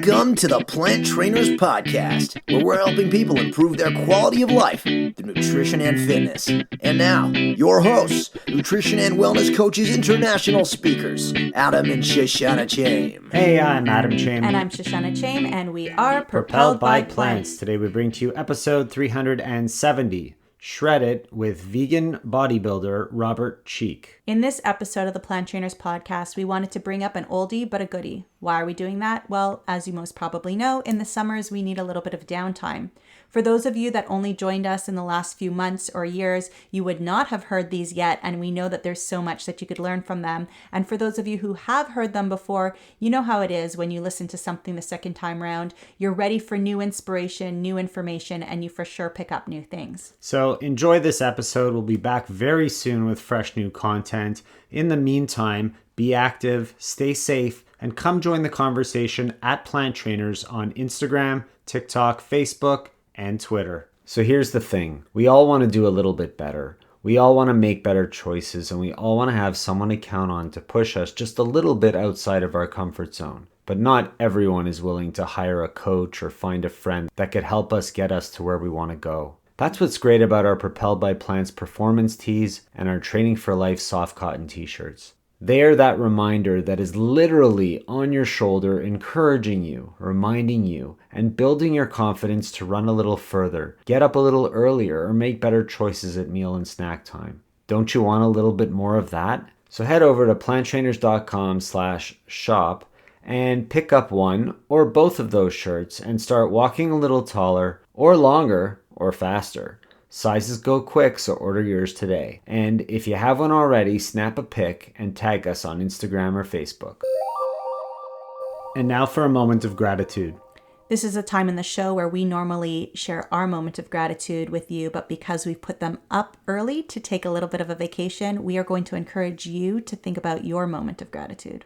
Welcome to the Plant Trainers Podcast, where we're helping people improve their quality of life through nutrition and fitness. And now, your hosts, nutrition and wellness coaches, international speakers, Adam and Shoshana Chaim. Hey, I'm Adam Chaim. And I'm Shoshana Chaim, and we are Propelled by Plants. Today we bring to you episode 370, Shred It with Vegan Bodybuilder Robert Cheeke. In this episode of the Plant Trainers Podcast, we wanted to bring up an oldie but a goodie. Why are we doing that? Well, as you most probably know, in the summers we need a little bit of downtime. For those of you that only joined us in the last few months or years, you would not have heard these yet, and we know that there's so much that you could learn from them. And for those of you who have heard them before, you know how it is when you listen to something the second time round. You're ready for new inspiration, new information, and you for sure pick up new things. So enjoy this episode. We'll be back very soon with fresh new content. In the meantime, be active, stay safe, and come join the conversation at Plant Trainers on Instagram, TikTok, Facebook, and Twitter. So here's the thing. We all want to do a little bit better. We all want to make better choices, and we all want to have someone to count on to push us just a little bit outside of our comfort zone. But not everyone is willing to hire a coach or find a friend that could help us get us to where we want to go. That's what's great about our Propelled by Plants performance tees and our Training for Life soft cotton t-shirts. They are that reminder that is literally on your shoulder, encouraging you, reminding you, and building your confidence to run a little further, get up a little earlier, or make better choices at meal and snack time. Don't you want a little bit more of that? So head over to planttrainers.com/shop and pick up one or both of those shirts and start walking a little taller or longer or faster. Sizes go quick, so order yours today. And if you have one already, snap a pic and tag us on Instagram or Facebook. And now for a moment of gratitude. This is a time in the show where we normally share our moment of gratitude with you, but because we've put them up early to take a little bit of a vacation, we are going to encourage you to think about your moment of gratitude.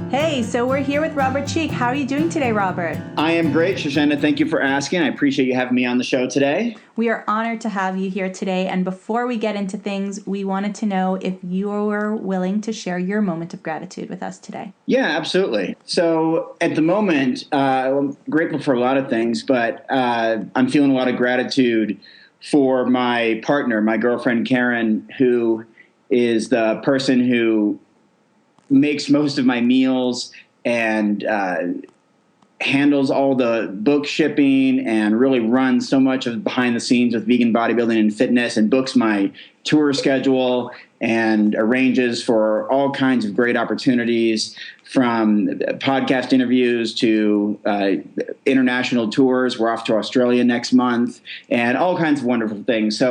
Hey, so we're here with Robert Cheeke. How are you doing today, Robert? I am great, Shoshana. Thank you for asking. I appreciate you having me on the show today. We are honored to have you here today. And before we get into things, we wanted to know if you were willing to share your moment of gratitude with us today. Yeah, absolutely. So at the moment, I'm grateful for a lot of things, but I'm feeling a lot of gratitude for my partner, my girlfriend, Karen, who is the person who makes most of my meals and handles all the book shipping and really runs so much of behind the scenes with Vegan Bodybuilding and Fitness and books my tour schedule and arranges for all kinds of great opportunities, from podcast interviews to international tours. We're off to Australia next month and all kinds of wonderful things.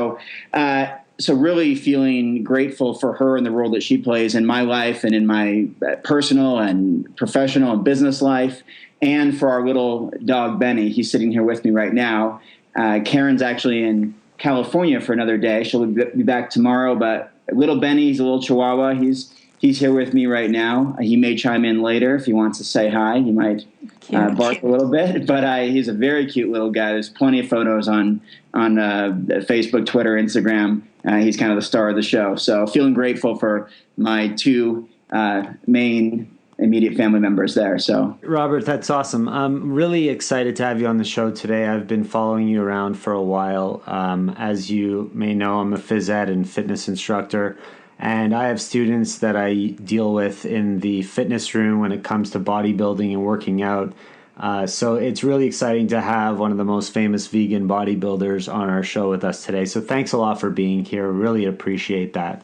So really feeling grateful for her and the role that she plays in my life and in my personal and professional and business life, and for our little dog, Benny. He's sitting here with me right now. Karen's actually in California for another day. She'll be back tomorrow, but little Benny, he's a little Chihuahua. He's here with me right now. He may chime in later if he wants to say hi. He might bark a little bit, but he's a very cute little guy. There's plenty of photos on Facebook, Twitter, Instagram. He's kind of the star of the show. So feeling grateful for my two main immediate family members there. So Robert, that's awesome. I'm really excited to have you on the show today. I've been following you around for a while. As you may know, I'm a phys ed and fitness instructor, and I have students that I deal with in the fitness room when it comes to bodybuilding and working out. So it's really exciting to have one of the most famous vegan bodybuilders on our show with us today. So thanks a lot for being here. Really appreciate that.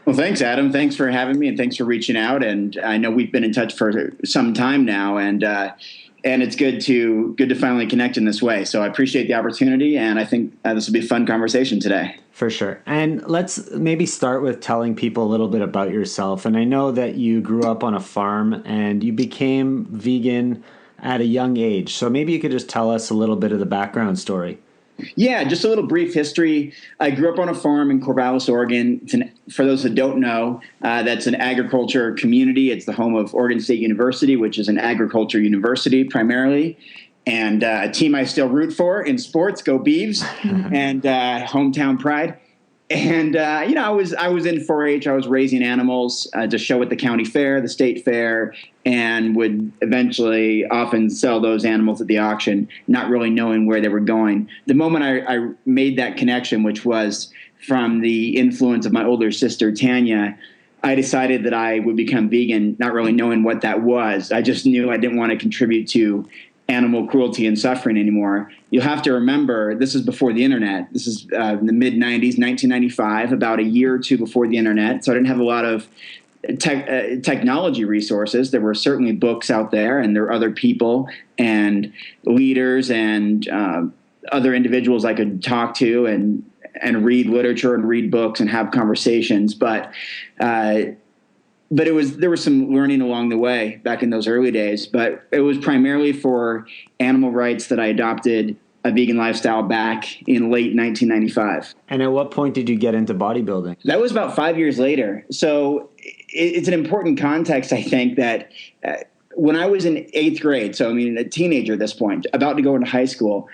Well, thanks, Adam. Thanks for having me, and thanks for reaching out. And I know we've been in touch for some time now, and it's good to finally connect in this way. So I appreciate the opportunity, and I think this will be a fun conversation today. For sure. And let's maybe start with telling people a little bit about yourself. And I know that you grew up on a farm and you became vegan at a young age. So maybe you could just tell us a little bit of the background story. Yeah, just a little brief history. I grew up on a farm in Corvallis, Oregon. For those that don't know, that's an agriculture community. It's the home of Oregon State University, which is an agriculture university primarily. And a team I still root for in sports, go Beavs, and hometown pride. And I was in 4-H. I was raising animals to show at the county fair, the state fair, and would eventually often sell those animals at the auction, not really knowing where they were going. The moment I made that connection, which was from the influence of my older sister Tanya, I decided that I would become vegan, not really knowing what that was. I just knew I didn't want to contribute to animal cruelty and suffering anymore. You'll have to remember, this is before the internet. This is in the mid-90s, 1995, about a year or two before the internet. So I didn't have a lot of technology resources. There were certainly books out there, and there were other people and leaders and other individuals I could talk to and read literature and read books and have conversations. But there was some learning along the way back in those early days, but it was primarily for animal rights that I adopted a vegan lifestyle back in late 1995. And at what point did you get into bodybuilding? That was about 5 years later. So it's an important context, I think, that when I was in 8th grade, so I mean a teenager at this point, about to go into high school,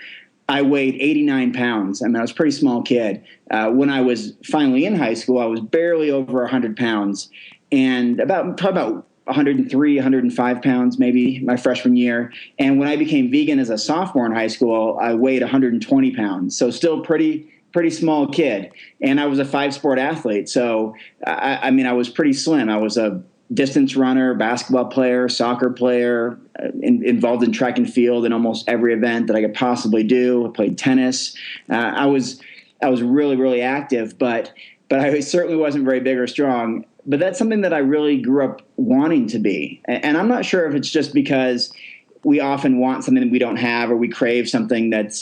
I weighed 89 pounds. I mean, I was a pretty small kid. When I was finally in high school, I was barely over 100 pounds. And probably about 103, 105 pounds maybe my freshman year. And when I became vegan as a sophomore in high school, I weighed 120 pounds. So still pretty small kid. And I was a 5-sport athlete. So, I mean, I was pretty slim. I was a distance runner, basketball player, soccer player, involved in track and field in almost every event that I could possibly do. I played tennis. I was really, really active, but I certainly wasn't very big or strong. But that's something that I really grew up wanting to be. And I'm not sure if it's just because we often want something that we don't have, or we crave something that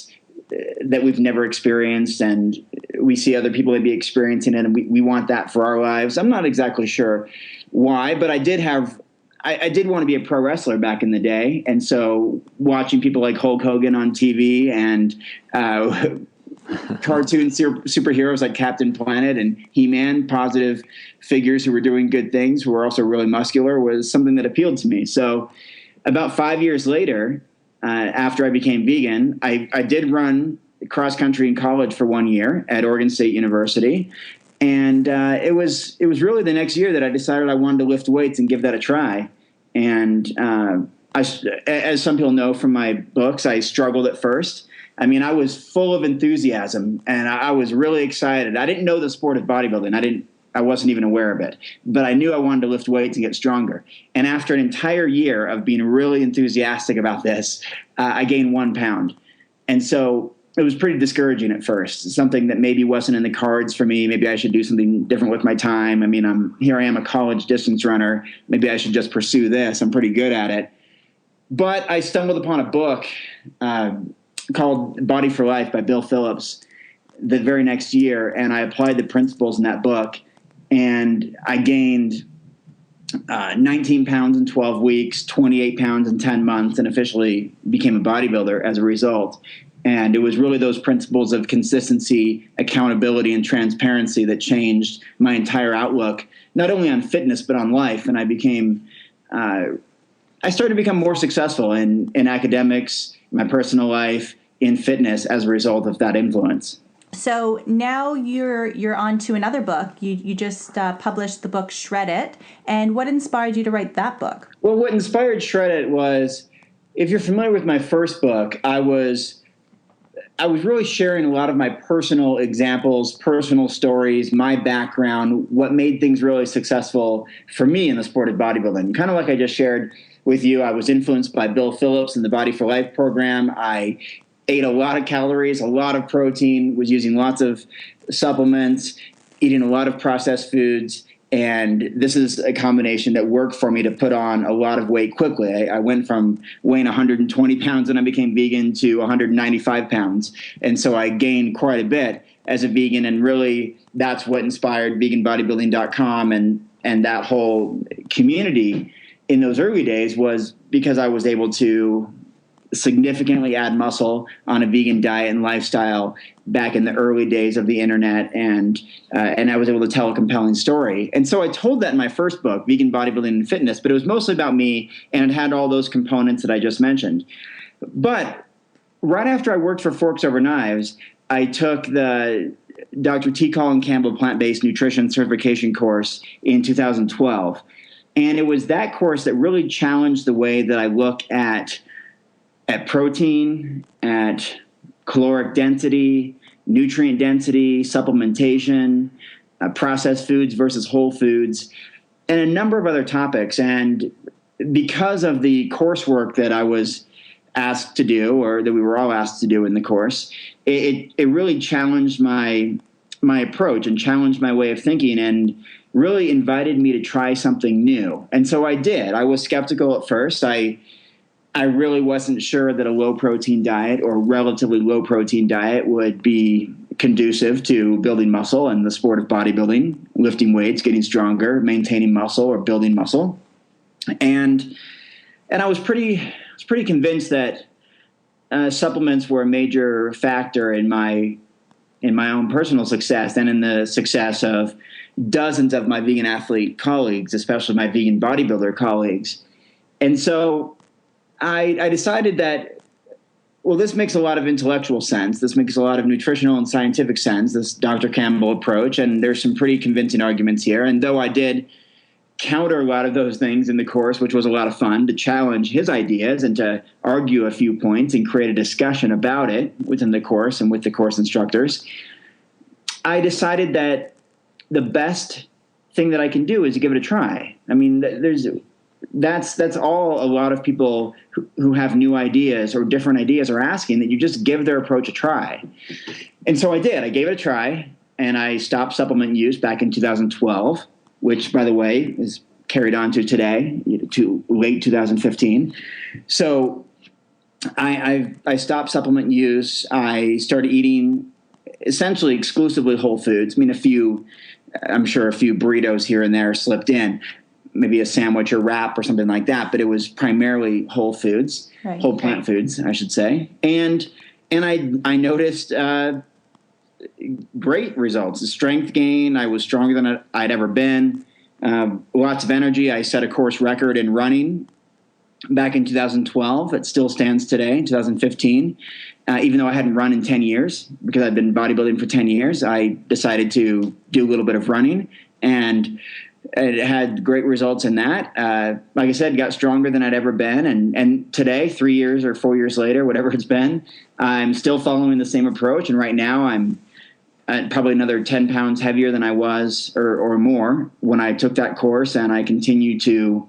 we've never experienced, and we see other people maybe experiencing it, and we want that for our lives. I'm not exactly sure why, but I did want to be a pro wrestler back in the day. And so watching people like Hulk Hogan on TV and cartoon superheroes like Captain Planet and He-Man, positive figures who were doing good things, who were also really muscular, was something that appealed to me. So about 5 years later, after I became vegan, I did run cross country in college for 1 year at Oregon State University. And it was really the next year that I decided I wanted to lift weights and give that a try. And as some people know from my books, I struggled at first. I mean, I was full of enthusiasm, and I was really excited. I didn't know the sport of bodybuilding. I wasn't even aware of it, but I knew I wanted to lift weights and get stronger. And after an entire year of being really enthusiastic about this, I gained 1 pound. And so it was pretty discouraging at first. Something that maybe wasn't in the cards for me. Maybe I should do something different with my time. I mean, here I am, a college distance runner. Maybe I should just pursue this. I'm pretty good at it. But I stumbled upon a book called Body for Life by Bill Phillips the very next year, and I applied the principles in that book, and I gained 19 pounds in 12 weeks, 28 pounds in 10 months, and officially became a bodybuilder as a result. And it was really those principles of consistency, accountability, and transparency that changed my entire outlook, not only on fitness, but on life. And I started to become more successful in academics, my personal life, in fitness as a result of that influence. So now you're on to another book. You just published the book Shred It. And what inspired you to write that book? Well, what inspired Shred It was, if you're familiar with my first book, I was really sharing a lot of my personal examples, personal stories, my background, what made things really successful for me in the sport of bodybuilding. Kind of like I just shared with you, I was influenced by Bill Phillips and the Body for Life program. I ate a lot of calories, a lot of protein, was using lots of supplements, eating a lot of processed foods. And this is a combination that worked for me to put on a lot of weight quickly. I went from weighing 120 pounds when I became vegan to 195 pounds. And so I gained quite a bit as a vegan. And really, that's what inspired veganbodybuilding.com and that whole community in those early days, was because I was able to significantly add muscle on a vegan diet and lifestyle back in the early days of the internet, and I was able to tell a compelling story. And so I told that in my first book, Vegan Bodybuilding and Fitness, but it was mostly about me, and it had all those components that I just mentioned. But right after I worked for Forks Over Knives, I took the Dr. Colin Campbell Plant-Based Nutrition Certification course in 2012. And it was that course that really challenged the way that I look at protein, at caloric density, nutrient density, supplementation, processed foods versus whole foods, and a number of other topics. And because of the coursework that I was asked to do, or that we were all asked to do in the course, it really challenged my approach and challenged my way of thinking, and really invited me to try something new. And so I did. I was skeptical at first. I really wasn't sure that a low-protein diet or relatively low-protein diet would be conducive to building muscle and the sport of bodybuilding, lifting weights, getting stronger, maintaining muscle, or building muscle. And I was pretty convinced that supplements were a major factor in my own personal success and in the success of dozens of my vegan athlete colleagues, especially my vegan bodybuilder colleagues. And so I decided that, well, this makes a lot of intellectual sense. This makes a lot of nutritional and scientific sense, this Dr. Campbell approach, and there's some pretty convincing arguments here. And though I did counter a lot of those things in the course, which was a lot of fun, to challenge his ideas and to argue a few points and create a discussion about it within the course and with the course instructors, I decided that the best thing that I can do is to give it a try. I mean, that's all a lot of people who have new ideas or different ideas are asking, that you just give their approach a try. And so I did. I gave it a try, and I stopped supplement use back in 2012, which, by the way, is carried on to today, to late 2015. So I stopped supplement use. I started eating essentially exclusively whole foods. I mean, I'm sure a few burritos here and there slipped in, maybe a sandwich or wrap or something like that, but it was primarily whole foods, right, whole plant foods, I should say. And I noticed great results. Strength gain. I was stronger than I'd ever been. Lots of energy. I set a course record in running back in 2012. It still stands today, in 2015. Even though I hadn't run in 10 years, because I'd been bodybuilding for 10 years, I decided to do a little bit of running, and it had great results in that. Like I said, got stronger than I'd ever been. And today, 3 years or 4 years later, whatever it's been, I'm still following the same approach. And right now I'm probably another 10 pounds heavier than I was or more when I took that course. And I continue to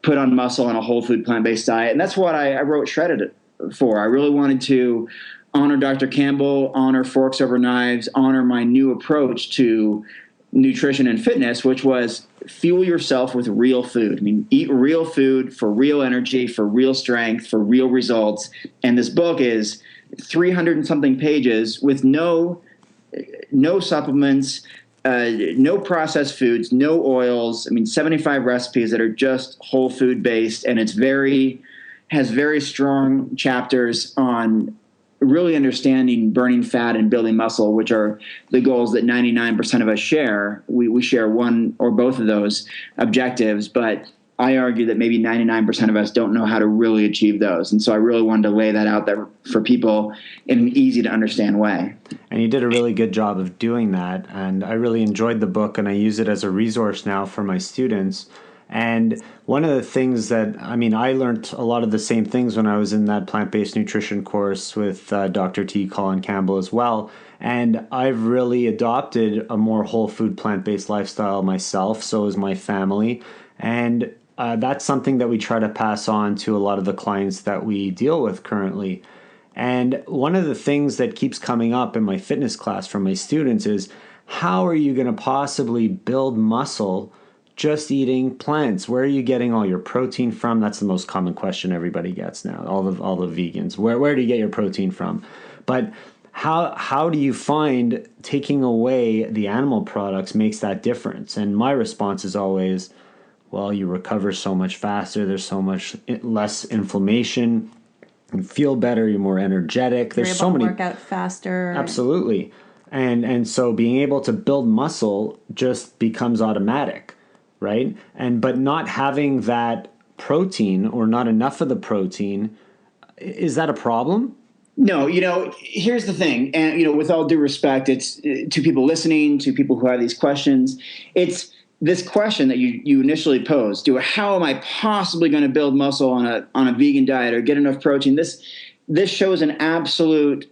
put on muscle on a whole food plant-based diet. And that's what I wrote Shredded for. I really wanted to honor Dr. Campbell, honor Forks Over Knives, honor my new approach to nutrition and fitness, which was fuel yourself with real food. I mean, eat real food for real energy, for real strength, for real results. And this book is 300 and something pages with no supplements, no processed foods, no oils. I mean, 75 recipes that are just whole food based, and has very strong chapters on really understanding burning fat and building muscle, which are the goals that 99% of us share. We share one or both of those objectives, but I argue that maybe 99% of us don't know how to really achieve those. And so I really wanted to lay that out there for people in an easy to understand way. And you did a really good job of doing that. And I really enjoyed the book, and I use it as a resource now for my students. And one of the things that, I learned a lot of the same things when I was in that plant-based nutrition course with Dr. Colin Campbell as well. And I've really adopted a more whole food plant-based lifestyle myself. So has my family. And that's something that we try to pass on to a lot of the clients that we deal with currently. And one of the things that keeps coming up in my fitness class from my students is, how are you going to possibly build muscle just eating plants? Where are you getting all your protein from? That's the most common question everybody gets now, all the vegans. Where do you get your protein from? But how do you find taking away the animal products makes that difference? And my response is always, well, you recover so much faster. There's so much less inflammation. You feel better. You're more energetic. There's so many. Work out faster. Absolutely. And so being able to build muscle just becomes automatic. Right? But not having that protein, or not enough of the protein, is that a problem? No, here's the thing. And, with all due respect, it's to people listening, to people who have these questions, it's this question that you initially posed: how am I possibly going to build muscle on a vegan diet or get enough protein? This shows an absolute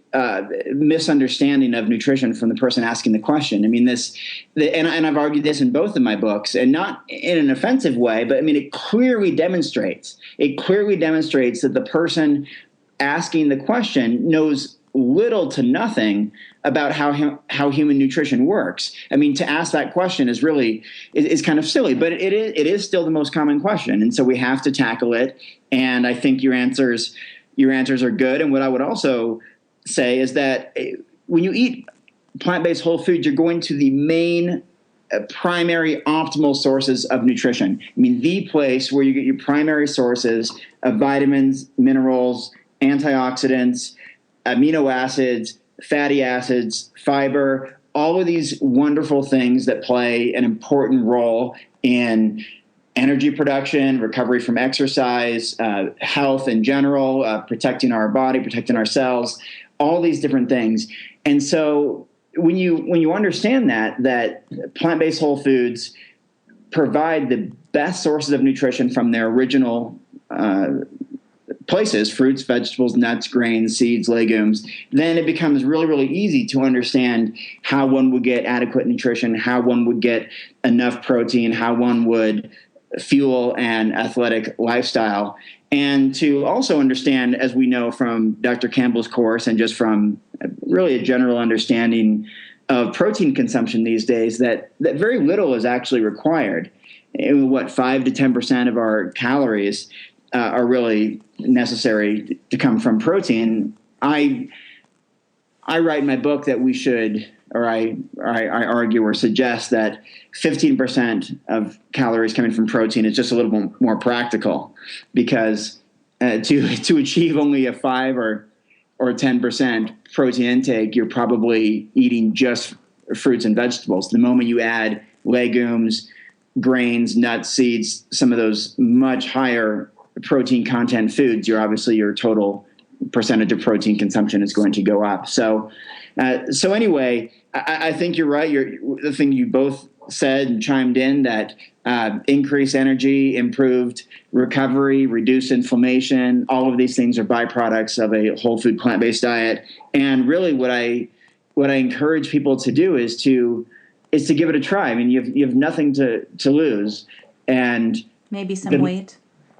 misunderstanding of nutrition from the person asking the question. I mean, and I've argued this in both of my books, and not in an offensive way, but I mean, it clearly demonstrates that the person asking the question knows little to nothing about how human nutrition works. I mean, to ask that question is kind of silly, but it is still the most common question, and so we have to tackle it. And I think your answers are good. And what I would also say is that when you eat plant-based whole foods, you're going to the main primary optimal sources of nutrition. I mean, the place where you get your primary sources of vitamins, minerals, antioxidants, amino acids, fatty acids, fiber, all of these wonderful things that play an important role in energy production, recovery from exercise, health in general, protecting our body, protecting our cells, all these different things. And so when you understand that plant-based whole foods provide the best sources of nutrition from their original places, fruits, vegetables, nuts, grains, seeds, legumes, then it becomes really, really easy to understand how one would get adequate nutrition, how one would get enough protein, how one would fuel an athletic lifestyle, and to also understand, as we know from Dr. Campbell's course and just from really a general understanding of protein consumption these days, that very little is actually required. 5 to 10% of our calories are really necessary to come from protein. I write in my book that we should, or I argue or suggest that 15% of calories coming from protein is just a little bit more practical, because to achieve only a 5 or 10% protein intake, you're probably eating just fruits and vegetables. The moment you add legumes, grains, nuts, seeds, some of those much higher protein content foods, your total percentage of protein consumption is going to go up. So anyway, I think you're right. The thing you both said and chimed in, that increased energy, improved recovery, reduced inflammation, all of these things are byproducts of a whole food plant-based diet. And really what I encourage people to do is to give it a try. I mean, you have nothing to lose, and maybe some weight.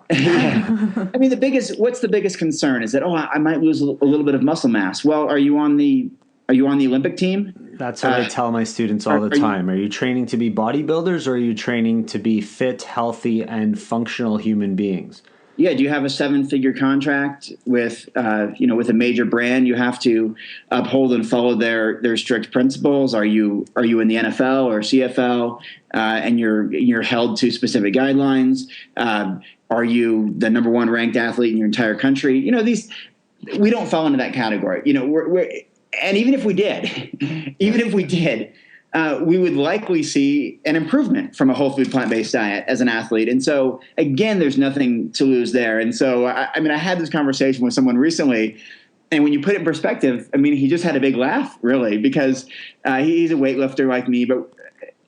Yeah. I mean, what's the biggest concern is that, I might lose a little bit of muscle mass. Well, are you on the Olympic team? That's what I tell my students all the time. Are you training to be bodybuilders, or are you training to be fit, healthy, and functional human beings? Yeah. Do you have a 7-figure contract with a major brand? You have to uphold and follow their strict principles. Are you in the NFL or CFL, and you're held to specific guidelines? Are you the number 1 ranked athlete in your entire country? We don't fall into that category. And even if we did, we would likely see an improvement from a whole food plant-based diet as an athlete. And so again, there's nothing to lose there. And so, I had this conversation with someone recently, and when you put it in perspective, he just had a big laugh, really, because he's a weightlifter like me, but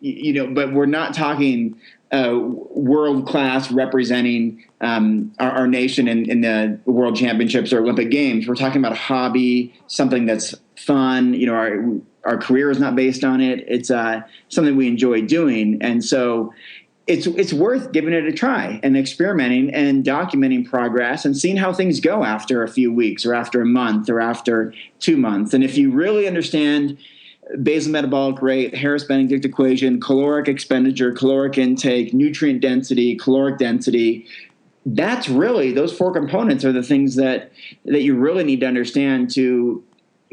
we're not talking world class representing our nation in the World Championships or Olympic Games. We're talking about a hobby, something that's fun. Our career is not based on it. It's something we enjoy doing, and so it's worth giving it a try and experimenting and documenting progress and seeing how things go after a few weeks or after a month or after 2 months. And if you really understand basal metabolic rate, Harris-Benedict equation, caloric expenditure, caloric intake, nutrient density, caloric density, that's really, those 4 components are the things that you really need to understand to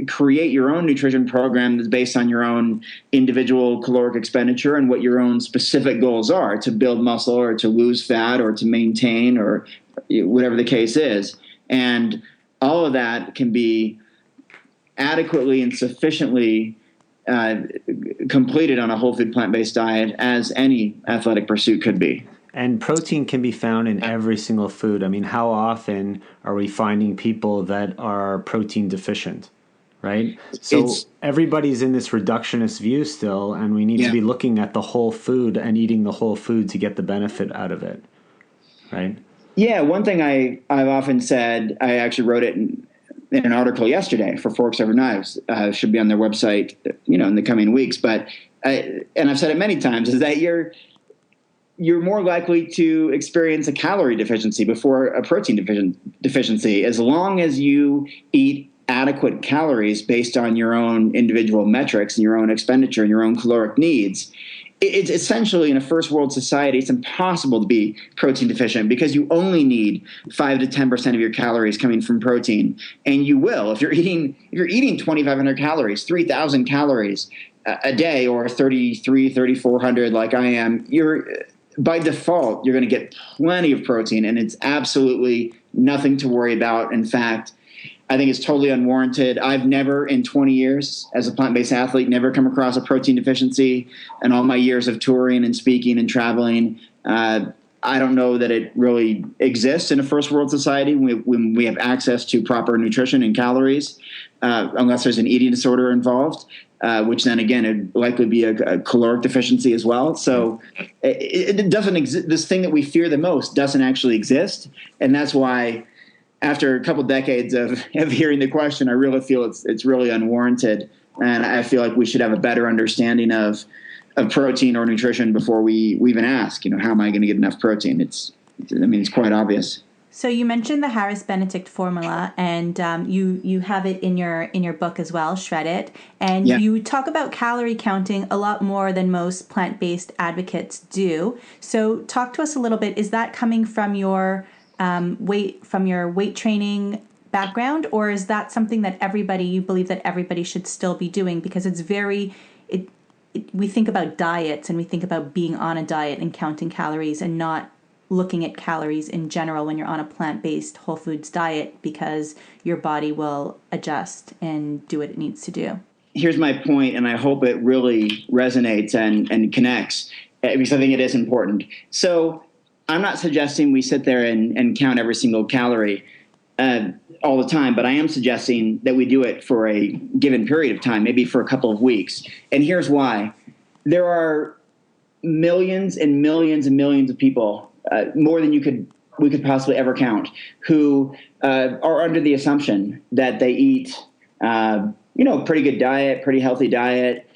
create your own nutrition program that's based on your own individual caloric expenditure and what your own specific goals are, to build muscle or to lose fat or to maintain or whatever the case is. And all of that can be adequately and sufficiently completed on a whole food plant-based diet as any athletic pursuit could be. And protein can be found in every single food. I mean, how often are we finding people that are protein deficient, right? So everybody's in this reductionist view still, and we need to be looking at the whole food and eating the whole food to get the benefit out of it, right? Yeah, one thing I've often said, I actually wrote it in an article yesterday for Forks Over Knives, should be on their website, in the coming weeks. But and I've said it many times, is that you're more likely to experience a calorie deficiency before a protein deficiency, as long as you eat adequate calories based on your own individual metrics and your own expenditure and your own caloric needs. It's essentially, in a first world society, it's impossible to be protein deficient, because you only need 5 to 10% of your calories coming from protein. And you will, if you're eating 2,500 calories, 3,000 calories a day, or 3,400 like I am, by default, you're going to get plenty of protein, and it's absolutely nothing to worry about. In fact, I think it's totally unwarranted. I've never, in 20 years as a plant-based athlete, never come across a protein deficiency in all my years of touring and speaking and traveling. I don't know that it really exists in a first world society when we have access to proper nutrition and calories, unless there's an eating disorder involved, which then again, it'd likely be a caloric deficiency as well. So it doesn't exist. This thing that we fear the most doesn't actually exist. And that's why, after a couple decades of hearing the question, I really feel it's really unwarranted. And I feel like we should have a better understanding of protein or nutrition before we even ask, how am I going to get enough protein? It's quite obvious. So you mentioned the Harris-Benedict formula, and you have it in your book as well, Shred It. And you talk about calorie counting a lot more than most plant-based advocates do. So talk to us a little bit. Is that coming from your weight training background, or is that something that you believe that everybody should still be doing? Because it's we think about diets, and we think about being on a diet and counting calories, and not looking at calories in general when you're on a plant-based whole foods diet, because your body will adjust and do what it needs to do. Here's my point, and I hope it really resonates and connects, because I think it is important. So I'm not suggesting we sit there and count every single calorie all the time, but I am suggesting that we do it for a given period of time, maybe for a couple of weeks. And here's why. There are millions and millions and millions of people, more than we could possibly ever count, who are under the assumption that they eat, pretty good diet, pretty healthy diet,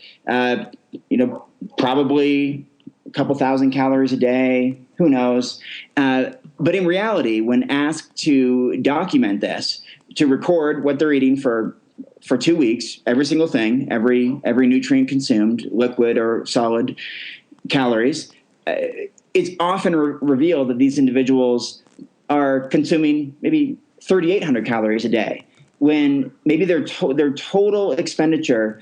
probably a couple thousand calories a day, who knows? But in reality, when asked to document this, to record what they're eating for 2 weeks, every single thing, every nutrient consumed, liquid or solid calories, it's often revealed that these individuals are consuming maybe 3,800 calories a day, when maybe their total expenditure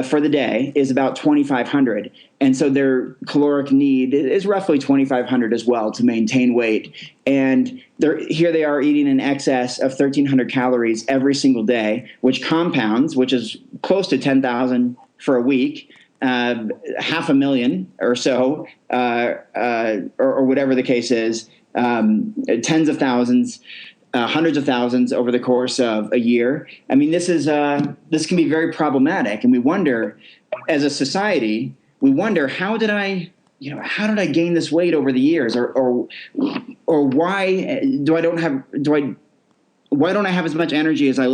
for the day is about 2,500. And so their caloric need is roughly 2,500 as well to maintain weight. And here they are eating in excess of 1,300 calories every single day, which compounds, which is close to 10,000 for a week, 500,000 or so, or whatever the case is, tens of thousands, hundreds of thousands over the course of a year. I mean, this can be very problematic, and we wonder, as a society, how did I gain this weight over the years, or why don't I have as much energy as I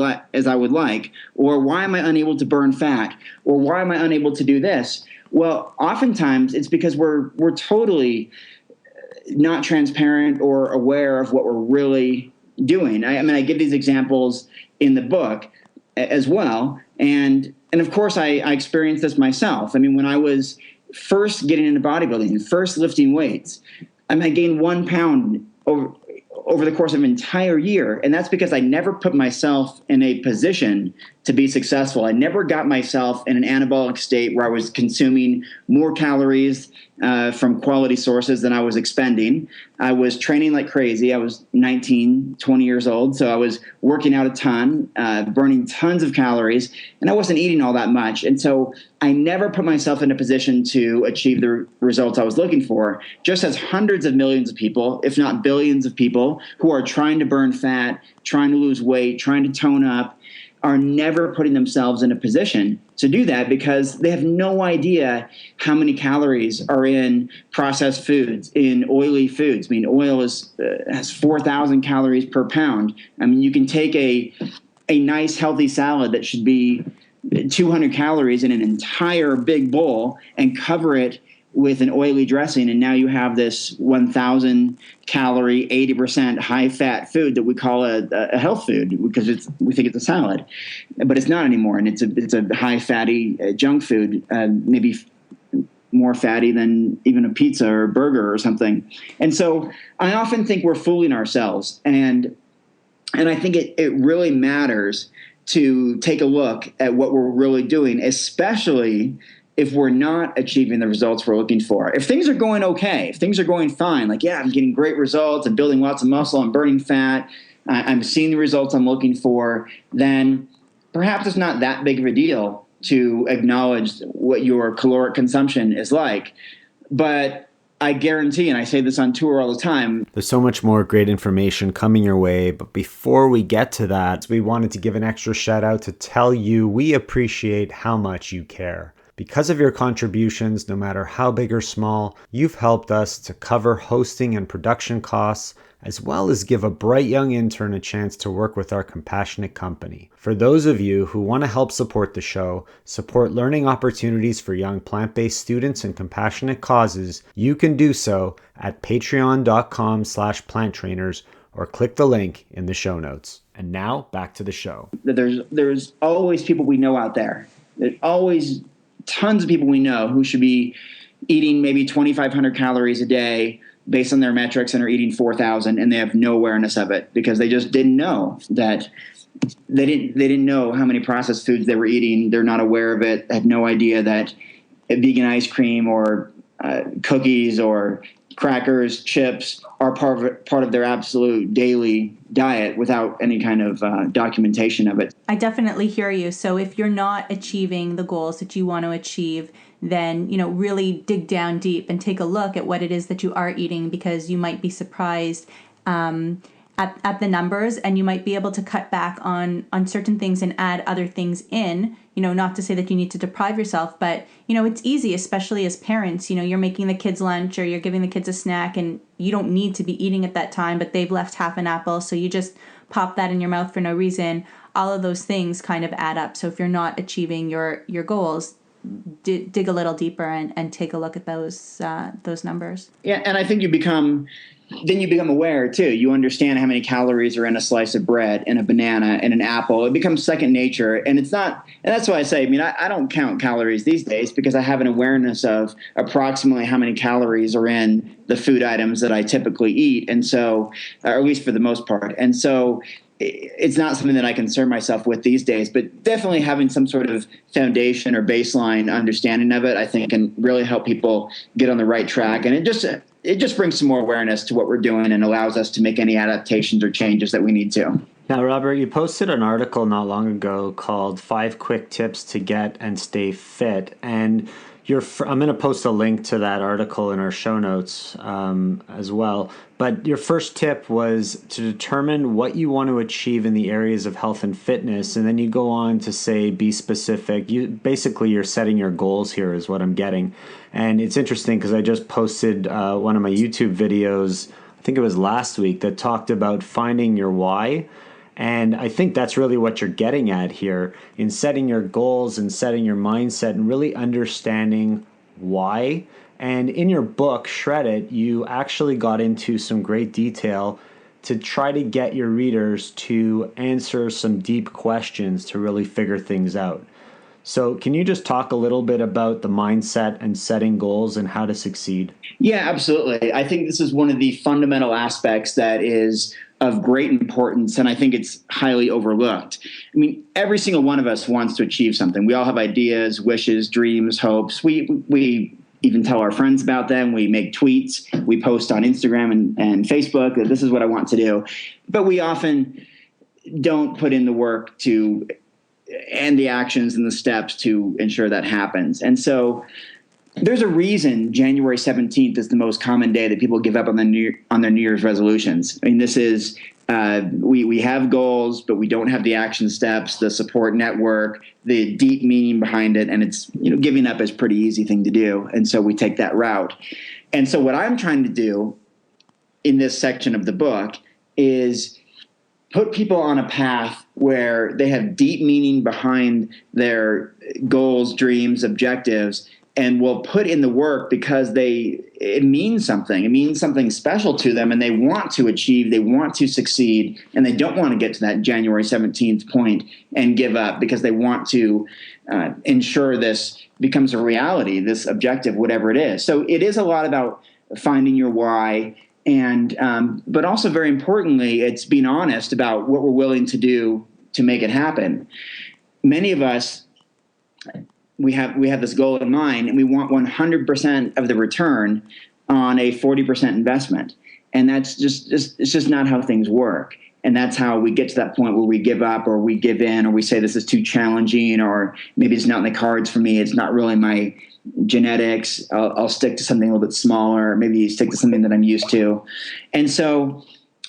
would like, or why am I unable to burn fat, or why am I unable to do this? Well, oftentimes it's because we're totally not transparent or aware of what we're really doing. I give these examples in the book as well, and of course I experienced this myself. I mean, when I was first getting into bodybuilding, first lifting weights, I gained 1 pound over the course of an entire year, and that's because I never put myself in a position to be successful. I never got myself in an anabolic state where I was consuming more calories from quality sources than I was expending. I was training like crazy. I was 19, 20 years old. So I was working out a ton, burning tons of calories, and I wasn't eating all that much. And so I never put myself in a position to achieve the results I was looking for, just as hundreds of millions of people, if not billions of people, who are trying to burn fat, trying to lose weight, trying to tone up, are never putting themselves in a position to do that because they have no idea how many calories are in processed foods, in oily foods. I mean, oil has 4,000 calories per pound. I mean, you can take a nice healthy salad that should be 200 calories in an entire big bowl and cover it with an oily dressing, and now you have this 1,000 calorie, 80% high fat food that we call a health food because we think it's a salad, but it's not anymore, and it's a high fatty junk food, maybe more fatty than even a pizza or a burger or something. And so I often think we're fooling ourselves, and I think it really matters to take a look at what we're really doing, especially if we're not achieving the results we're looking for. If things are going okay, if things are going fine, like, yeah, I'm getting great results, I'm building lots of muscle, I'm burning fat, I'm seeing the results I'm looking for, then perhaps it's not that big of a deal to acknowledge what your caloric consumption is like. But I guarantee, and I say this on tour all the time, there's so much more great information coming your way. But before we get to that, we wanted to give an extra shout out to tell you we appreciate how much you care. Because of your contributions, no matter how big or small, you've helped us to cover hosting and production costs, as well as give a bright young intern a chance to work with our compassionate company. For those of you who want to help support the show, support learning opportunities for young plant-based students and compassionate causes, you can do so at patreon.com/planttrainers or click the link in the show notes. And now back to the show. There's always people we know out there. There's always tons of people we know who should be eating maybe 2,500 calories a day based on their metrics and are eating 4,000, and they have no awareness of it because they just didn't know that they didn't know how many processed foods they were eating. They're not aware of it. Had no idea that vegan ice cream or cookies or crackers, chips are part of their absolute daily diet without any kind of documentation of it. I definitely hear you. So if you're not achieving the goals that you want to achieve, then, really dig down deep and take a look at what it is that you are eating, because you might be surprised at the numbers, and you might be able to cut back on certain things and add other things in. Not to say that you need to deprive yourself, but, it's easy, especially as parents. You're making the kids lunch or you're giving the kids a snack, and you don't need to be eating at that time, but they've left half an apple, so you just pop that in your mouth for no reason. All of those things kind of add up. So if you're not achieving your goals, dig a little deeper and take a look at those numbers. Yeah, and I think you become aware too. You understand how many calories are in a slice of bread, in a banana, in an apple. It becomes second nature, and it's not. And that's why I say, I don't count calories these days because I have an awareness of approximately how many calories are in the food items that I typically eat, and so, or at least for the most part, and so. It's not something that I concern myself with these days, but definitely having some sort of foundation or baseline understanding of it, I think, can really help people get on the right track. And it just brings some more awareness to what we're doing and allows us to make any adaptations or changes that we need to. Now, Robert, you posted an article not long ago called 5 Quick Tips to Get and Stay Fit. And I'm going to post a link to that article in our show notes as well. But your first tip was to determine what you want to achieve in the areas of health and fitness. And then you go on to say, be specific. You're setting your goals here is what I'm getting. And it's interesting because I just posted one of my YouTube videos, I think it was last week, that talked about finding your why. And I think that's really what you're getting at here in setting your goals and setting your mindset and really understanding why. And in your book, Shred It, you actually got into some great detail to try to get your readers to answer some deep questions to really figure things out. So can you just talk a little bit about the mindset and setting goals and how to succeed? Yeah, absolutely. I think this is one of the fundamental aspects that is of great importance, and I think it's highly overlooked. I mean, every single one of us wants to achieve something. We all have ideas, wishes, dreams, hopes. We even tell our friends about them. We make tweets. We post on Instagram and Facebook that this is what I want to do. But we often don't put in the work to and the actions and the steps to ensure that happens. And so there's a reason January 17th is the most common day that people give up on their New Year's resolutions. I mean, this is we have goals, but we don't have the action steps, the support network, the deep meaning behind it, and it's giving up is a pretty easy thing to do, and so we take that route. And so what I'm trying to do in this section of the book is put people on a path where they have deep meaning behind their goals, dreams, objectives, and will put in the work because it means something. It means something special to them, and they want to achieve, they want to succeed, and they don't want to get to that January 17th point and give up because they want to ensure this becomes a reality, this objective, whatever it is. So it is a lot about finding your why, and but also very importantly, it's being honest about what we're willing to do to make it happen. Many of us, we have this goal in mind, and we want 100% of the return on a 40% investment, and that's it's just not how things work. And that's how we get to that point where we give up, or we give in, or we say this is too challenging, or maybe it's not in the cards for me. It's not really my genetics. I'll stick to something a little bit smaller. Maybe stick to something that I'm used to. And so,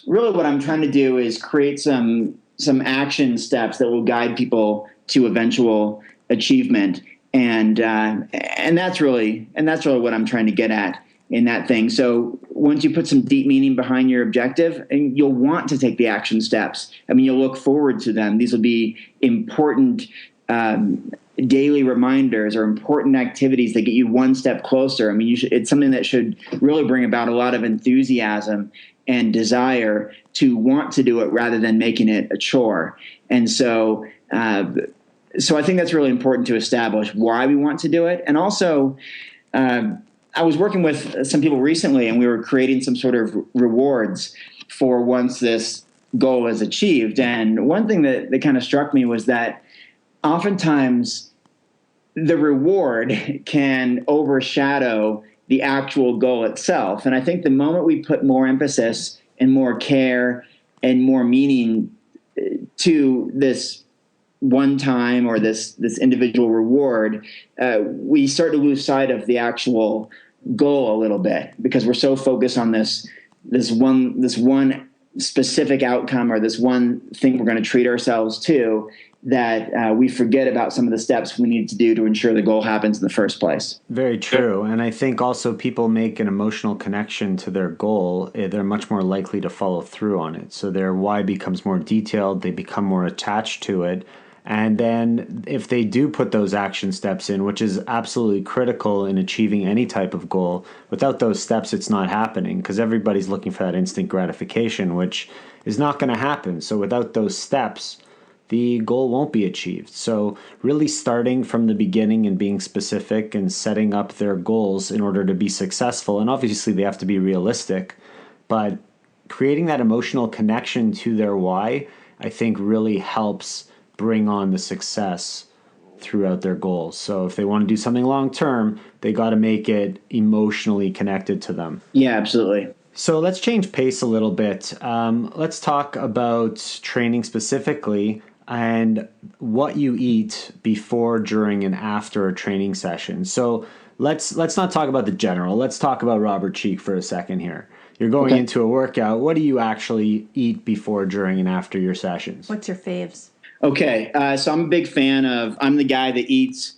really, what I'm trying to do is create some action steps that will guide people to eventual achievement. And that's really what I'm trying to get at in that thing. So once you put some deep meaning behind your objective, and you'll want to take the action steps. I mean, you'll look forward to them. These will be important daily reminders or important activities that get you one step closer. I mean, it's something that should really bring about a lot of enthusiasm and desire to want to do it rather than making it a chore. And so I think that's really important to establish why we want to do it. And also, I was working with some people recently, and we were creating some sort of rewards for once this goal is achieved. And one thing that kind of struck me was that oftentimes the reward can overshadow the actual goal itself. And I think the moment we put more emphasis and more care and more meaning to this one time or this individual reward, we start to lose sight of the actual goal a little bit, because we're so focused on this one specific outcome or this one thing we're going to treat ourselves to, that we forget about some of the steps we need to do to ensure the goal happens in the first place. Very true. And I think also people make an emotional connection to their goal. They're much more likely to follow through on it. So their why becomes more detailed. They become more attached to it. And then if they do put those action steps in, which is absolutely critical in achieving any type of goal, without those steps, it's not happening, because everybody's looking for that instant gratification, which is not going to happen. So without those steps, the goal won't be achieved. So really starting from the beginning and being specific and setting up their goals in order to be successful. And obviously they have to be realistic, but creating that emotional connection to their why, I think really helps bring on the success throughout their goals. So if they want to do something long term, they got to make it emotionally connected to them. Yeah, absolutely. So let's change pace a little bit. Let's talk about training specifically and what you eat before, during, and after a training session. So let's not talk about the general. Let's talk about Robert Cheeke for a second here. You're going into a workout. What do you actually eat before, during, and after your sessions? What's your faves? Okay, so I'm a big fan of, I'm the guy that eats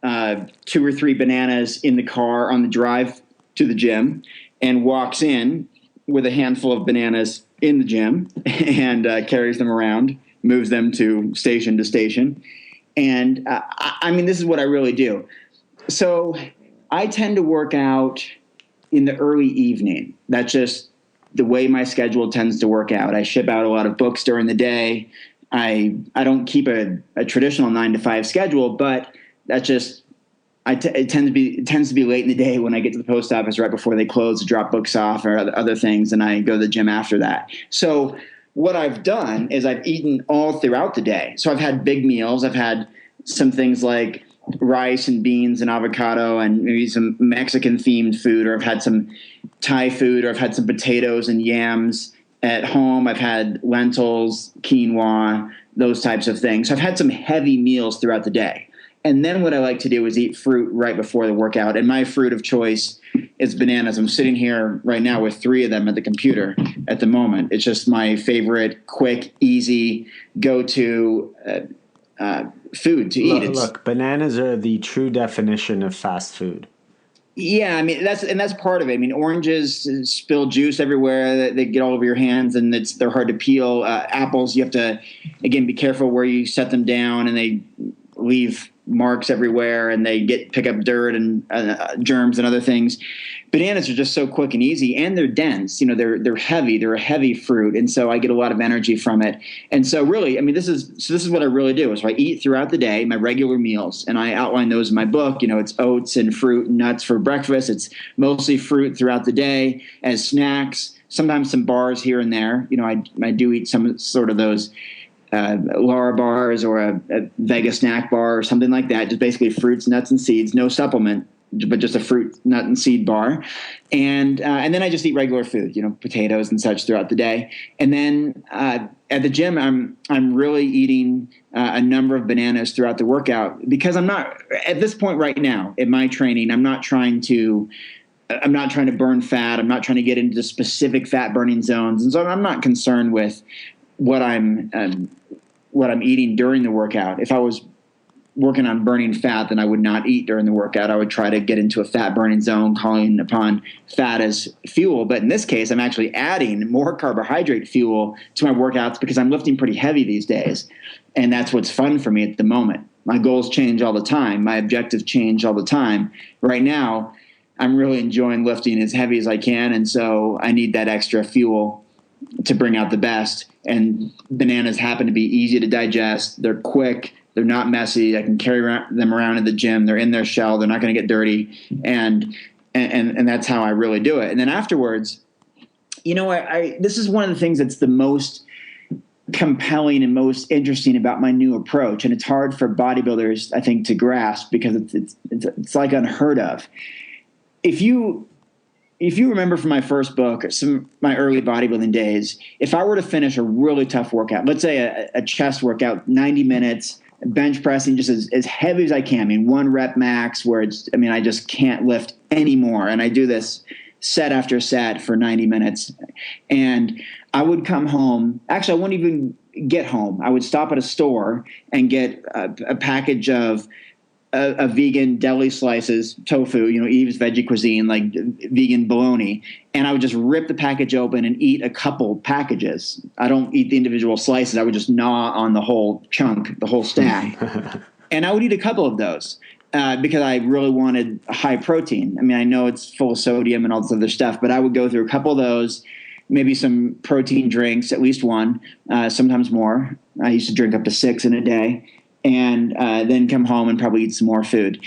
2 or 3 bananas in the car on the drive to the gym and walks in with a handful of bananas in the gym and carries them around, moves them to station. And I mean, this is what I really do. So I tend to work out in the early evening. That's just the way my schedule tends to work out. I ship out a lot of books during the day. I don't keep a traditional 9 to 5 schedule, but that's just it tends to be late in the day when I get to the post office right before they close to drop books off or other things, and I go to the gym after that. So what I've done is I've eaten all throughout the day. So I've had big meals. I've had some things like rice and beans and avocado and maybe some Mexican themed food, or I've had some Thai food, or I've had some potatoes and yams at home. I've had lentils, quinoa, those types of things. So I've had some heavy meals throughout the day. And then what I like to do is eat fruit right before the workout. And my fruit of choice is bananas. I'm sitting here right now with 3 of them at the computer at the moment. It's just my favorite, quick, easy, go-to food to eat. Look, bananas are the true definition of fast food. Yeah, I mean that's part of it. I mean, oranges spill juice everywhere; they get all over your hands, and they're hard to peel. Apples, you have to again be careful where you set them down, and they leave marks everywhere, and they pick up dirt and germs and other things. Bananas are just so quick and easy, and they're dense. You know, they're heavy. They're a heavy fruit, and so I get a lot of energy from it. And so, really, I mean, this is what I really do. Is I eat throughout the day my regular meals, and I outline those in my book. You know, it's oats and fruit and nuts for breakfast. It's mostly fruit throughout the day as snacks. Sometimes some bars here and there. You know, I do eat some sort of those Lara bars or a Vega snack bar or something like that. Just basically fruits, nuts, and seeds. No supplement, but just a fruit, nut, and seed bar. And then I just eat regular food, you know, potatoes and such throughout the day. And then at the gym, I'm really eating a number of bananas throughout the workout, because I'm not, at this point right now in my training, I'm not trying to burn fat. I'm not trying to get into specific fat burning zones. And so I'm not concerned with what I'm eating during the workout. If I was working on burning fat, then I would not eat during the workout. I would try to get into a fat burning zone, calling upon fat as fuel. But in this case, I'm actually adding more carbohydrate fuel to my workouts because I'm lifting pretty heavy these days. And that's what's fun for me at the moment. My goals change all the time. My objectives change all the time. Right now, I'm really enjoying lifting as heavy as I can. And so I need that extra fuel to bring out the best. And bananas happen to be easy to digest. They're quick. They're not messy. I can carry them around in the gym. They're in their shell. They're not going to get dirty. And that's how I really do it. And then afterwards, you know, this is one of the things that's the most compelling and most interesting about my new approach. And it's hard for bodybuilders, I think, to grasp because it's like unheard of. If you remember from my first book, my early bodybuilding days, if I were to finish a really tough workout, let's say a chest workout, 90 minutes, bench pressing just as heavy as I can, I mean, 1 rep max where I just can't lift anymore. And I do this set after set for 90 minutes. And I would come home. Actually, I wouldn't even get home. I would stop at a store and get a package of a vegan deli slices, tofu, you know, Eve's veggie cuisine, like vegan bologna. And I would just rip the package open and eat a couple packages. I don't eat the individual slices. I would just gnaw on the whole chunk, the whole stack. And I would eat a couple of those because I really wanted high protein. I mean, I know it's full of sodium and all this other stuff, but I would go through a couple of those, maybe some protein drinks, at least one, sometimes more. I used to drink up to 6 in a day. And then come home and probably eat some more food.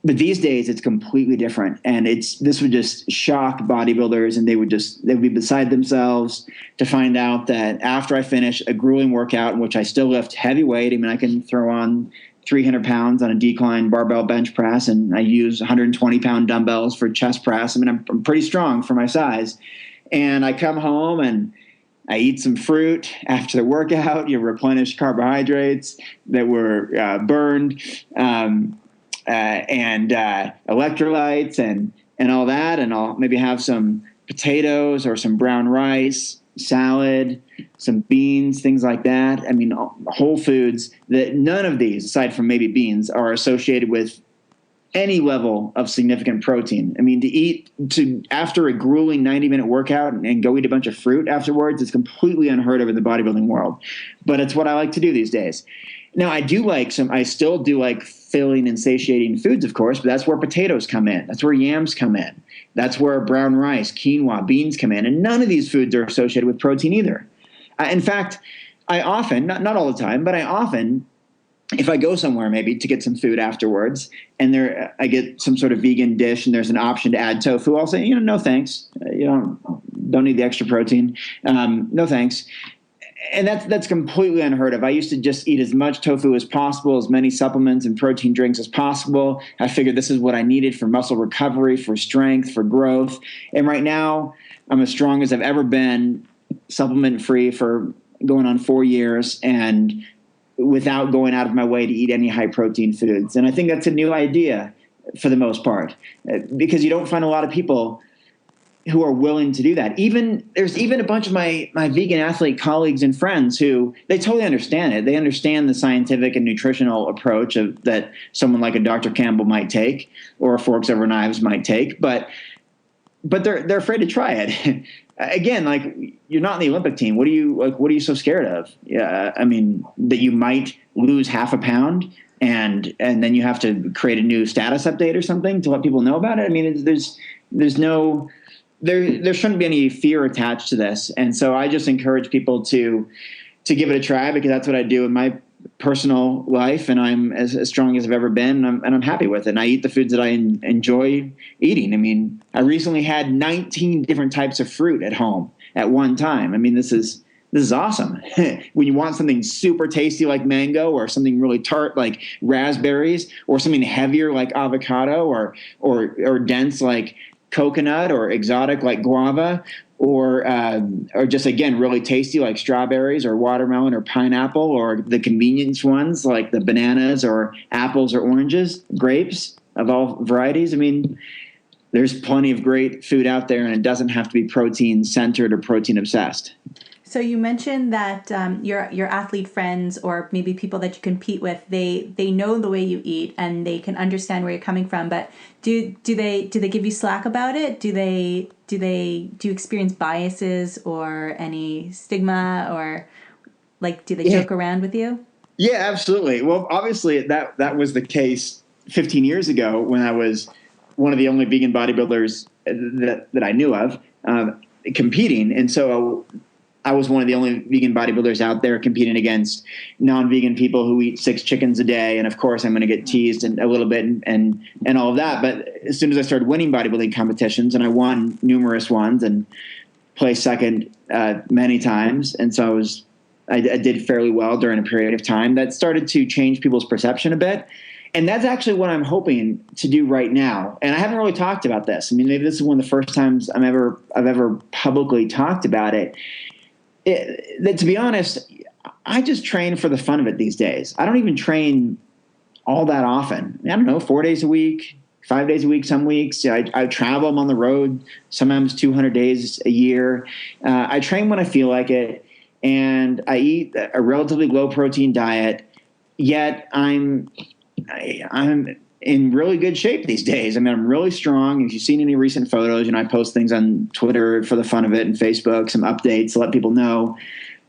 But these days it's completely different. And this would just shock bodybuilders, and they would be beside themselves to find out that after I finish a grueling workout in which I still lift heavy weight, I mean, I can throw on 300 pounds on a decline barbell bench press, and I use 120 pound dumbbells for chest press. I mean, I'm pretty strong for my size. And I come home and I eat some fruit after the workout. You replenish carbohydrates that were burned, and electrolytes and all that. And I'll maybe have some potatoes or some brown rice, salad, some beans, things like that. I mean, whole foods that none of these, aside from maybe beans, are associated with any level of significant protein. I mean, after a grueling 90-minute workout and go eat a bunch of fruit afterwards is completely unheard of in the bodybuilding world. But it's what I like to do these days. Now, I still do like filling and satiating foods, of course, but that's where potatoes come in. That's where yams come in. That's where brown rice, quinoa, beans come in. And none of these foods are associated with protein either. In fact, I often, not all the time, but I often if I go somewhere maybe to get some food afterwards and I get some sort of vegan dish and there's an option to add tofu, I'll say, no thanks. You don't need the extra protein. No thanks. And that's completely unheard of. I used to just eat as much tofu as possible, as many supplements and protein drinks as possible. I figured this is what I needed for muscle recovery, for strength, for growth. And right now I'm as strong as I've ever been, supplement free for going on 4 years, and without going out of my way to eat any high protein foods. And I think that's a new idea for the most part, because you don't find a lot of people who are willing to do that. There's even a bunch of my vegan athlete colleagues and friends who they totally understand it. They understand the scientific and nutritional approach that someone like a Dr. Campbell might take, or a Forks Over Knives might take, but they're afraid to try it. Again, like, you're not in the Olympic team. What are you so scared of? Yeah, I mean, that you might lose half a pound and then you have to create a new status update or something to let people know about it. I mean, there shouldn't be any fear attached to this. And so I just encourage people to give it a try, because that's what I do in my personal life, and I'm as strong as I've ever been, and I'm happy with it. And I eat the foods that I enjoy eating. I mean, I recently had 19 different types of fruit at home at one time. I mean, this is awesome. When you want something super tasty like mango, or something really tart like raspberries, or something heavier like avocado, or dense like coconut, or exotic like guava, or just, again, really tasty like strawberries or watermelon or pineapple, or the convenience ones like the bananas or apples or oranges, grapes of all varieties. I mean, there's plenty of great food out there, and it doesn't have to be protein centered or protein obsessed. So you mentioned that your athlete friends, or maybe people that you compete with, they know the way you eat and they can understand where you're coming from. But do they give you slack about it? Do you experience biases or any stigma, or like, do they joke around with you? Yeah, absolutely. Well, obviously that was the case 15 years ago, when I was one of the only vegan bodybuilders that I knew of competing, and so I was one of the only vegan bodybuilders out there competing against non-vegan people who eat 6 chickens a day. And of course, I'm going to get teased a little bit and all of that. But as soon as I started winning bodybuilding competitions, and I won numerous ones and placed second many times, and so I did fairly well during a period of time, that started to change people's perception a bit. And that's actually what I'm hoping to do right now. And I haven't really talked about this. I mean, maybe this is one of the first times I've ever publicly talked about it. To be honest, I just train for the fun of it these days. I don't even train all that often. I don't know, 4 days a week, 5 days a week, some weeks. I travel. I'm on the road, sometimes 200 days a year. I train when I feel like it, and I eat a relatively low protein diet, yet I'm in really good shape these days. I mean, I'm really strong. If you've seen any recent photos, I post things on Twitter for the fun of it, and Facebook, some updates to let people know,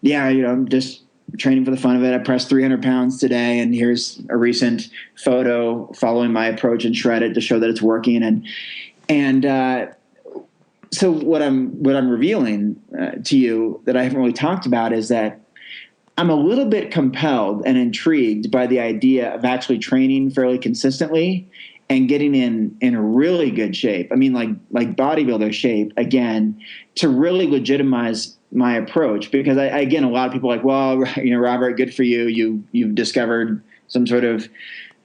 I'm just training for the fun of it. I pressed 300 pounds today, and here's a recent photo following my approach and shred it to show that it's working. And so what I'm revealing to you that I haven't really talked about is that I'm a little bit compelled and intrigued by the idea of actually training fairly consistently and getting in a really good shape. I mean, like bodybuilder shape, again, to really legitimize my approach. Because again, a lot of people are like, well, Robert, good for you. You've discovered some sort of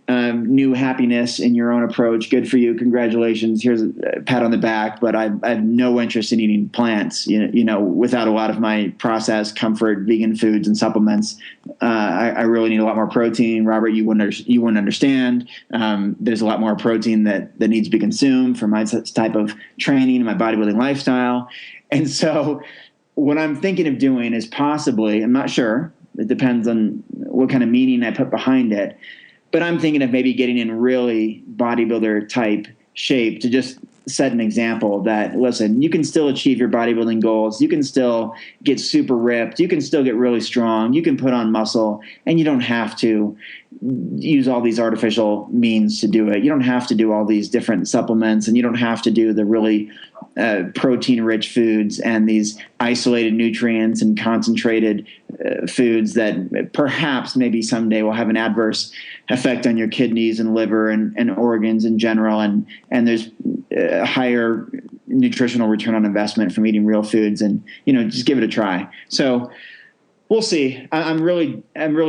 new happiness in your own approach. Good for you. Congratulations. Here's a pat on the back. But I have no interest in eating plants, without a lot of my processed comfort vegan foods and supplements. I really need a lot more protein. Robert, you wouldn't understand. There's a lot more protein that needs to be consumed for my type of training and my bodybuilding lifestyle. And so what I'm thinking of doing is possibly, I'm not sure, it depends on what kind of meaning I put behind it, but I'm thinking of maybe getting in really bodybuilder type shape to just set an example that, listen, you can still achieve your bodybuilding goals. You can still get super ripped. You can still get really strong. You can put on muscle, and you don't have to use all these artificial means to do it. You don't have to do all these different supplements, and you don't have to do the really protein-rich foods and these isolated nutrients and concentrated foods that perhaps maybe someday will have an adverse effect on your kidneys and liver and organs in general. And there's a higher nutritional return on investment from eating real foods, and, just give it a try. So we'll see. I'm really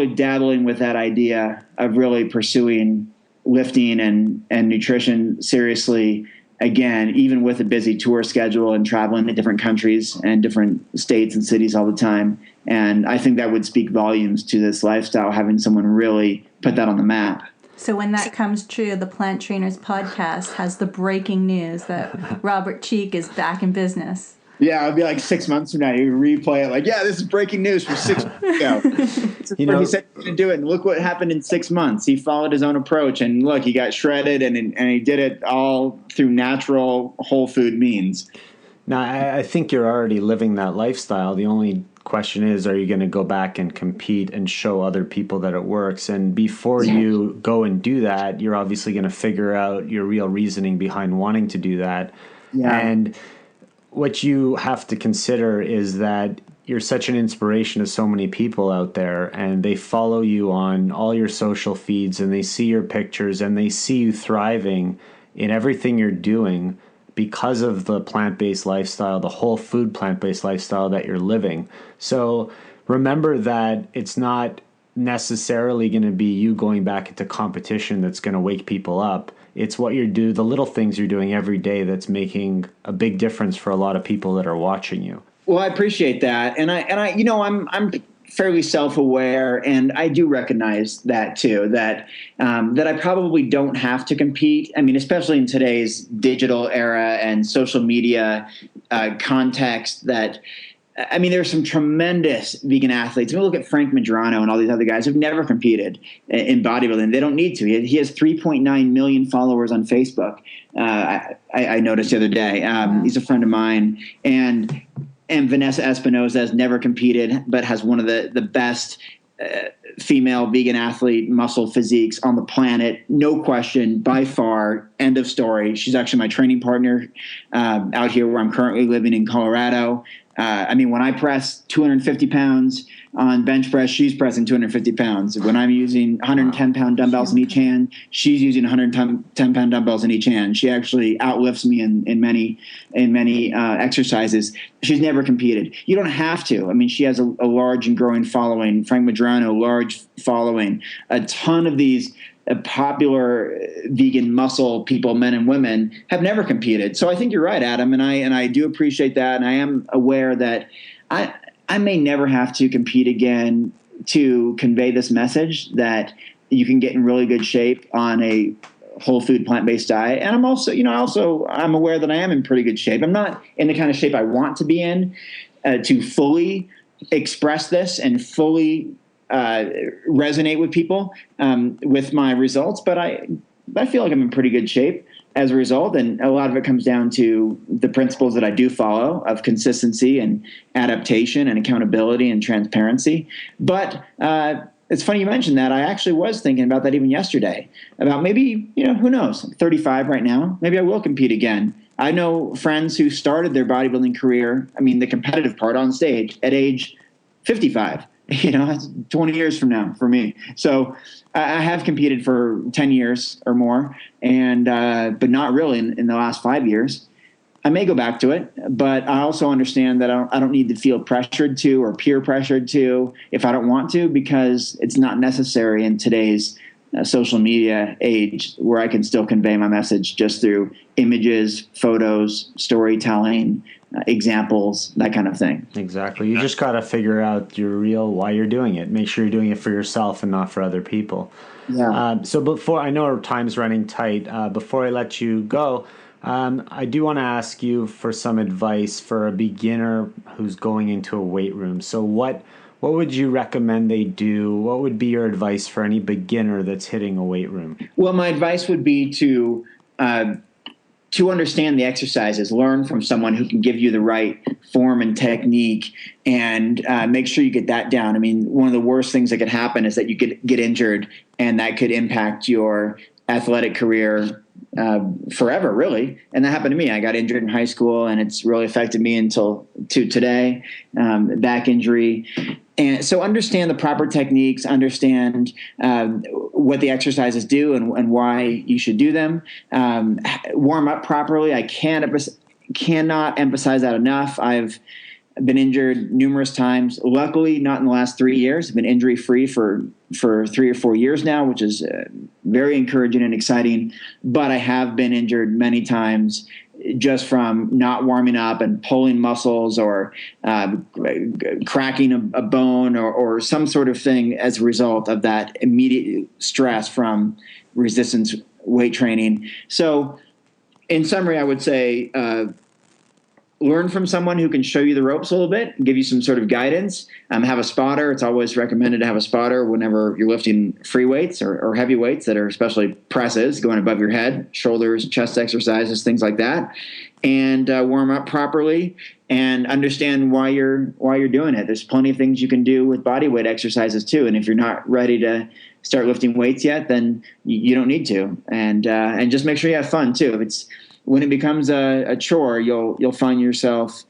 dabbling with that idea of really pursuing lifting and nutrition seriously again, even with a busy tour schedule and traveling to different countries and different states and cities all the time. And I think that would speak volumes to this lifestyle, having someone really put that on the map. So when that comes true, the Plant Trainers podcast has the breaking news that Robert Cheeke is back in business. Yeah, it'll be like 6 months from now. You replay it like, yeah, this is breaking news from 6 months ago. He said he was going to do it, and look what happened in 6 months. He followed his own approach, and look, he got shredded, and he did it all through natural, whole food means. Now, I think you're already living that lifestyle. The only question is, are you going to go back and compete and show other people that it works? And before you go and do that, you're obviously going to figure out your real reasoning behind wanting to do that. Yeah. And what you have to consider is that you're such an inspiration to so many people out there, and they follow you on all your social feeds, and they see your pictures, and they see you thriving in everything you're doing because of the plant-based lifestyle, the whole food plant-based lifestyle that you're living. So remember that it's not necessarily going to be you going back into competition that's going to wake people up. It's what you do, the little things you're doing every day that's making a big difference for a lot of people that are watching you. Well, I appreciate that. And I'm fairly self-aware, and I do recognize that too, that I probably don't have to compete. I mean, especially in today's digital era and social media context, there's some tremendous vegan athletes. I mean, look at Frank Medrano and all these other guys who've never competed in bodybuilding. They don't need to. He has 3.9 million followers on Facebook. I noticed the other day. He's a friend of mine. And Vanessa Espinosa has never competed, but has one of the best female vegan athlete muscle physiques on the planet. No question, by far, end of story. She's actually my training partner out here where I'm currently living in Colorado. When I press 250 pounds on bench press, she's pressing 250 pounds. When I'm using 110-pound dumbbells in each hand, she's using 110-pound dumbbells in each hand. She actually outlifts me in many exercises. She's never competed. You don't have to. I mean, she has a large and growing following. Frank Medrano, large following. A ton of these popular vegan muscle people, men and women, have never competed. So I think you're right, Adam, and I do appreciate that, and I am aware that I may never have to compete again to convey this message that you can get in really good shape on a whole food plant-based diet. And I'm also, I'm aware that I am in pretty good shape. I'm not in the kind of shape I want to be in to fully express this and fully resonate with people with my results, but I feel like I'm in pretty good shape as a result, and a lot of it comes down to the principles that I do follow of consistency and adaptation and accountability and transparency. But it's funny you mentioned that. I actually was thinking about that even yesterday, about maybe, who knows, I'm 35 right now, maybe I will compete again. I know friends who started their bodybuilding career, the competitive part, on stage at age 55. That's 20 years from now for me. So I have competed for 10 years or more, and but not really in the last 5 years. I may go back to it, but I also understand that I don't need to feel pressured to or peer pressured to if I don't want to, because it's not necessary in today's social media age, where I can still convey my message just through images, photos, storytelling, examples, that kind of thing. Exactly. You just got to figure out your real why you're doing it. Make sure you're doing it for yourself and not for other people. Yeah. So before, I know our time's running tight. Before I let you go, I do want to ask you for some advice for a beginner who's going into a weight room. So what would you recommend they do? What would be your advice for any beginner that's hitting a weight room? Well, my advice would be to understand the exercises, learn from someone who can give you the right form and technique, and make sure you get that down. One of the worst things that could happen is that you get injured, and that could impact your athletic career forever, really. And that happened to me. I got injured in high school, and it's really affected me until today. Back injury. And so understand the proper techniques, understand what the exercises do and why you should do them. Warm up properly. I cannot emphasize that enough. I've been injured numerous times. Luckily, not in the last 3 years. I've been injury-free for 3 or 4 years now, which is very encouraging and exciting. But I have been injured many times just from not warming up and pulling muscles or cracking a bone or some sort of thing as a result of that immediate stress from resistance weight training. So in summary, I would say learn from someone who can show you the ropes a little bit, give you some sort of guidance. Have a spotter. It's always recommended to have a spotter whenever you're lifting free weights or heavy weights that are especially presses going above your head, shoulders, chest exercises, things like that. And warm up properly and understand why you're doing it. There's plenty of things you can do with body weight exercises too. And if you're not ready to start lifting weights yet, then you don't need to. And just make sure you have fun too. When it becomes a chore, you'll find yourself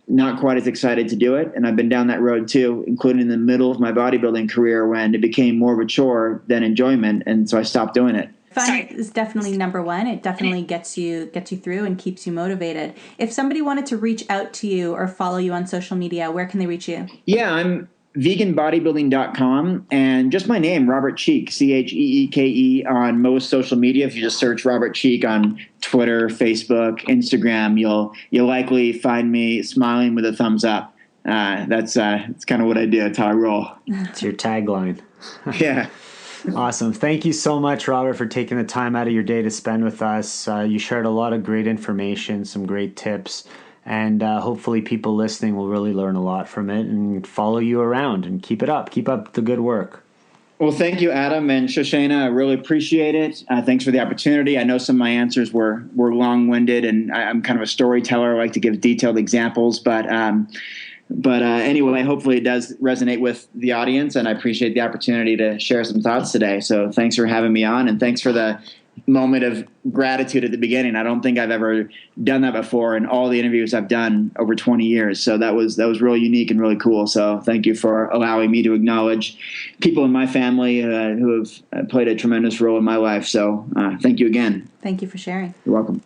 not quite as excited to do it. And I've been down that road too, including in the middle of my bodybuilding career when it became more of a chore than enjoyment. And so I stopped doing it. Fun is definitely number one. It definitely gets you through and keeps you motivated. If somebody wanted to reach out to you or follow you on social media, where can they reach you? Yeah, I'm veganbodybuilding.com and just my name, Robert Cheeke, Cheeke, on most social media. If you just search Robert Cheeke on Twitter, Facebook, Instagram, you'll likely find me smiling with a thumbs up. That's kind of what I do. That's how I roll. It's your tagline. Yeah. Awesome. Thank you so much, Robert, for taking the time out of your day to spend with us. You shared a lot of great information, some great tips. And hopefully people listening will really learn a lot from it and follow you around and keep it up. Keep up the good work. Well, thank you, Adam and Shoshana. I really appreciate it. Thanks for the opportunity. I know some of my answers were long-winded, and I'm kind of a storyteller. I like to give detailed examples. But anyway, hopefully it does resonate with the audience, and I appreciate the opportunity to share some thoughts today. So thanks for having me on, and thanks for the moment of gratitude at the beginning. I don't think I've ever done that before in all the interviews I've done over 20 years. So that was really unique and really cool. So thank you for allowing me to acknowledge people in my family who have played a tremendous role in my life. So thank you again. Thank you for sharing. You're welcome.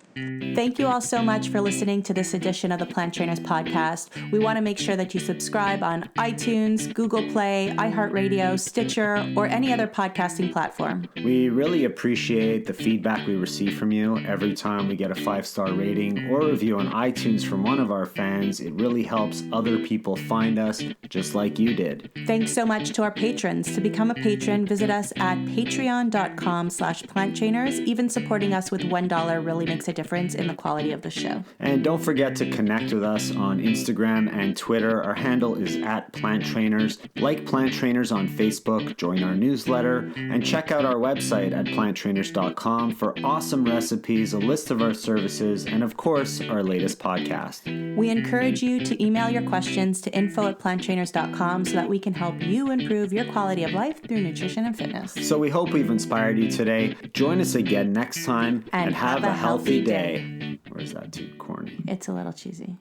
Thank you all so much for listening to this edition of the Plant Trainers Podcast. We want to make sure that you subscribe on iTunes, Google Play, iHeartRadio, Stitcher, or any other podcasting platform. We really appreciate the feedback we receive from you. Every time we get a 5-star rating or review on iTunes from one of our fans, it really helps other people find us just like you did. Thanks so much to our patrons. To become a patron, visit us at patreon.com/planttrainers. Even supporting us with $1 really makes a difference in the quality of the show. And don't forget to connect with us on Instagram and Twitter. Our handle is @PlantTrainers. Like Plant Trainers on Facebook, join our newsletter, and check out our website at planttrainers.com for awesome recipes, a list of our services, and of course, our latest podcast. We encourage you to email your questions to info@planttrainers.com so that we can help you improve your quality of life through nutrition and fitness. So we hope we've inspired you today. Join us again next time and have a healthy day. Or is that too corny? It's a little cheesy.